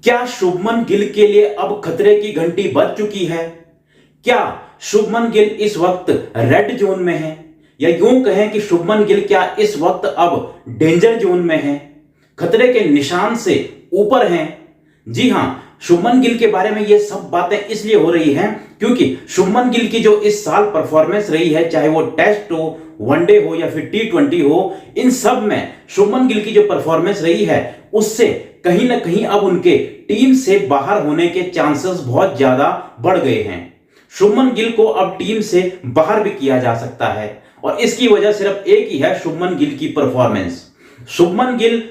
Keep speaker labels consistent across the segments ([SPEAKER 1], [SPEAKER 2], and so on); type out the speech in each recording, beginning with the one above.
[SPEAKER 1] क्या शुभमन गिल के लिए अब खतरे की घंटी बज चुकी है? क्या शुभमन गिल इस वक्त रेड जोन में है, या यूं कहें कि शुभमन गिल क्या इस वक्त अब डेंजर जोन में है, खतरे के निशान से ऊपर हैं? जी हां, शुभमन गिल के बारे में ये सब बातें इसलिए हो रही हैं क्योंकि शुभमन गिल की जो इस साल परफॉर्मेंस रही है, चाहे वो टेस्ट हो, वनडे हो या फिर T20 हो, इन सब में शुभमन गिल की जो परफॉर्मेंस रही है उससे कहीं ना कहीं अब उनके टीम से बाहर होने के चांसेस बहुत ज्यादा बढ़ गए हैं। शुभमन गिल को अब टीम से बाहर भी किया जा सकता है और इसकी वजह सिर्फ एक ही है, शुभमन गिल की परफॉर्मेंस। शुभमन गिल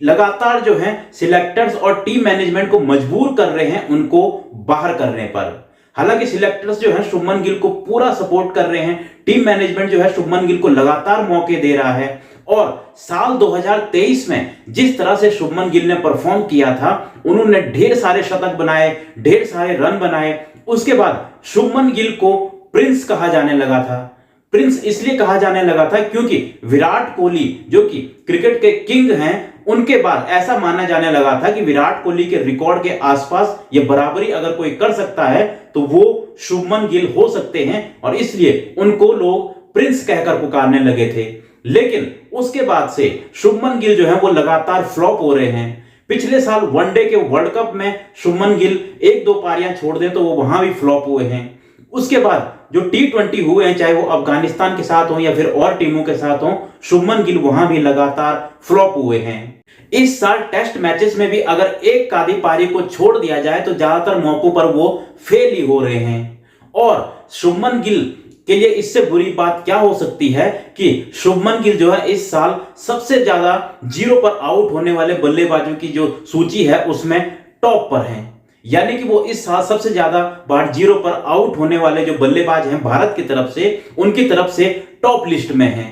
[SPEAKER 1] लगातार जो है सिलेक्टर्स और टीम मैनेजमेंट को मजबूर कर रहे हैं उनको बाहर करने पर। हालांकि सिलेक्टर्स जो है शुभमन गिल को पूरा सपोर्ट कर रहे हैं, टीम मैनेजमेंट जो है शुभमन गिल को लगातार मौके दे रहा है और साल 2023 में जिस तरह से शुभमन गिल ने परफॉर्म किया था, उन्होंने ढेर सारे शतक बनाए, ढेर सारे रन बनाए। उसके बाद शुभमन गिल को प्रिंस कहा जाने लगा था। प्रिंस इसलिए कहा जाने लगा था क्योंकि विराट कोहली जो कि क्रिकेट के किंग हैं, उनके बाद ऐसा माना जाने लगा था कि विराट कोहली के रिकॉर्ड के आसपास ये बराबरी अगर कोई कर सकता है तो वो शुभमन गिल हो सकते हैं और इसलिए उनको लोग प्रिंस कहकर पुकारने लगे थे। लेकिन उसके बाद से शुभमन गिल जो है वो लगातार फ्लॉप हो रहे हैं। पिछले साल वनडे के वर्ल्ड कप में शुभमन गिल एक दो पारियां छोड़ दें तो वो वहां भी फ्लॉप हुए हैं। उसके बाद जो T20 हुए हैं, चाहे वो अफगानिस्तान के साथ हो या फिर और टीमों के साथ हो, शुभमन गिल वहां भी लगातार फ्लॉप हुए हैं। इस साल टेस्ट मैचेस में भी अगर एक आधी पारी को छोड़ दिया जाए तो ज्यादातर मौकों पर वो फेल ही हो रहे हैं। और शुभमन गिल के लिए इससे बुरी बात क्या हो सकती है कि शुभमन गिल जो है इस साल सबसे ज्यादा जीरो पर आउट होने वाले बल्लेबाजों की जो सूची है उसमें टॉप पर हैं। यानी कि वो इस साल सबसे ज्यादा बार जीरो पर आउट होने वाले जो बल्लेबाज हैं भारत की तरफ से, उनकी तरफ से टॉप लिस्ट में हैं।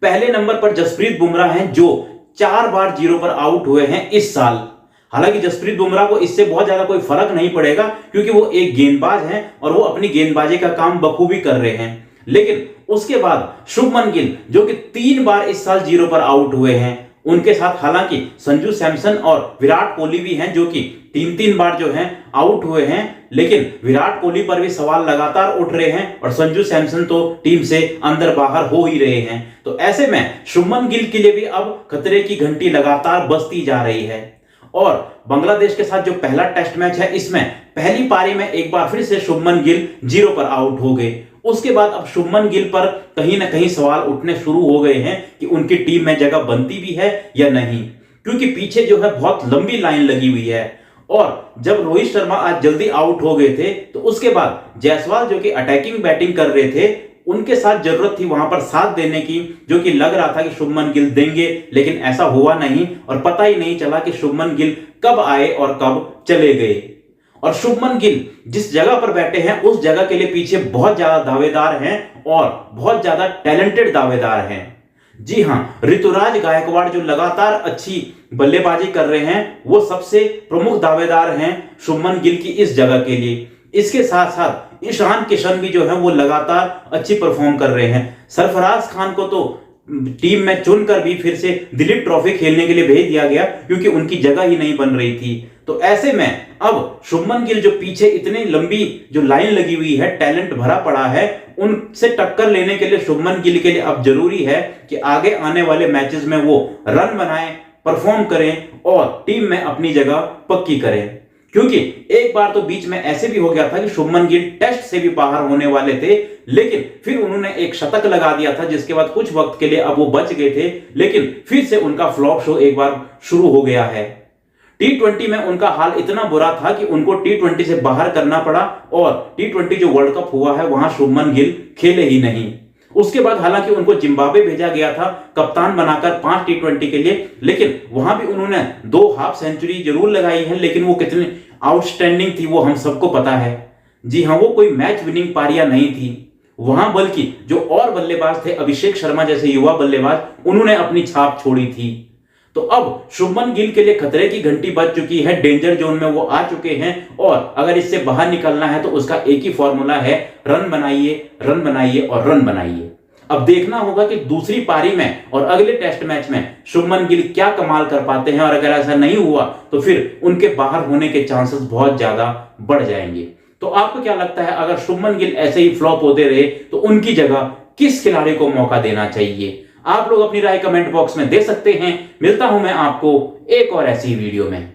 [SPEAKER 1] पहले नंबर पर जसप्रीत बुमराह हैं जो 4 बार जीरो पर आउट हुए हैं इस साल। हालांकि जसप्रीत बुमराह को इससे बहुत ज्यादा कोई फर्क नहीं पड़ेगा क्योंकि वो एक गेंदबाज हैं और वो अपनी गेंदबाजी का काम बखूबी कर रहे हैं। लेकिन उसके बाद शुभमन गिल जो कि 3 बार इस साल जीरो पर आउट हुए हैं, उनके साथ हालांकि संजू सैमसन और विराट कोहली भी हैं जो कि 3-3 बार जो हैं आउट हुए हैं। लेकिन विराट कोहली पर भी सवाल लगातार उठ रहे हैं और संजू सैमसन तो टीम से अंदर बाहर हो ही रहे हैं। तो ऐसे में शुभमन गिल के लिए भी अब खतरे की घंटी लगातार बजती जा रही है। और बांग्लादेश के साथ जो पहला टेस्ट मैच है, इसमें पहली पारी में एक बार फिर से शुभमन गिल जीरो पर आउट हो गए। उसके बाद अब शुभमन गिल पर कहीं ना कहीं सवाल उठने शुरू हो गए हैं कि उनकी टीम में जगह बनती भी है या नहीं, क्योंकि पीछे जो है बहुत लंबी लाइन लगी हुई है। और जब रोहित शर्मा आज जल्दी आउट हो गए थे तो उसके बाद जायसवाल जो कि अटैकिंग बैटिंग कर रहे थे, उनके साथ जरूरत थी वहां पर साथ देने की, जो कि लग रहा था कि शुभमन गिल देंगे, लेकिन ऐसा हुआ नहीं और पता ही नहीं चला कि शुभमन गिल कब आए और कब चले गए। और शुभमन गिल जिस जगह पर बैठे हैं उस जगह के लिए पीछे बहुत ज्यादा दावेदार हैं और बहुत ज्यादा टैलेंटेड दावेदार हैं। जी हां, ऋतुराज गायकवाड़ जो लगातार अच्छी बल्लेबाजी कर रहे हैं, वो सबसे प्रमुख दावेदार हैं शुभमन गिल की इस जगह के लिए। इसके साथ साथ ईशान किशन भी जो है वो लगातार अच्छी परफॉर्म कर रहे हैं। सरफराज खान को तो टीम में चुनकर भी फिर से दिलीप ट्रॉफी खेलने के लिए भेज दिया गया क्योंकि उनकी जगह ही नहीं बन रही थी। तो ऐसे में अब शुभमन गिल जो पीछे इतनी लंबी जो लाइन लगी हुई है, टैलेंट भरा पड़ा है, उनसे टक्कर लेने के लिए शुभमन गिल के लिए अब जरूरी है कि आगे आने वाले मैचेस में वो रन बनाएं, परफॉर्म करें और टीम में अपनी जगह पक्की करें। क्योंकि एक बार तो बीच में ऐसे भी हो गया था कि शुभमन गिल टेस्ट से भी बाहर होने वाले थे, लेकिन फिर उन्होंने एक शतक लगा दिया था जिसके बाद कुछ वक्त के लिए अब वो बच गए थे, लेकिन फिर से उनका फ्लॉप शो एक बार शुरू हो गया है। T20 में उनका हाल इतना बुरा था कि उनको T20 से बाहर करना पड़ा और T20 जो वर्ल्ड कप हुआ है वहां शुभमन गिल खेले ही नहीं। उसके बाद हालांकि उनको जिम्बाब्वे भेजा गया था कप्तान बनाकर 5 T20 के लिए, लेकिन वहां भी उन्होंने 2 हाफ सेंचुरी जरूर लगाई है, लेकिन वो कितनी आउटस्टैंडिंग थी वो हम सबको पता है। जी हाँ, वो कोई मैच विनिंग पारियां नहीं थी वहां, बल्कि जो और बल्लेबाज थे, अभिषेक शर्मा जैसे युवा बल्लेबाज, उन्होंने अपनी छाप छोड़ी थी। तो अब शुभमन गिल के लिए खतरे की घंटी बज चुकी है, डेंजर जोन में वो आ चुके हैं और अगर इससे बाहर निकलना है तो उसका एक ही फॉर्मूला है, रन बनाइए, रन बनाइए और रन बनाइए। अब देखना होगा कि दूसरी पारी में और अगले टेस्ट मैच में शुभमन गिल क्या कमाल कर पाते हैं, और अगर ऐसा नहीं हुआ तो फिर उनके बाहर होने के चांसेस बहुत ज्यादा बढ़ जाएंगे। तो आपको क्या लगता है, अगर शुभमन गिल ऐसे ही फ्लॉप होते रहे तो उनकी जगह किस खिलाड़ी को मौका देना चाहिए? आप लोग अपनी राय कमेंट बॉक्स में दे सकते हैं। मिलता हूं मैं आपको एक और ऐसी वीडियो में।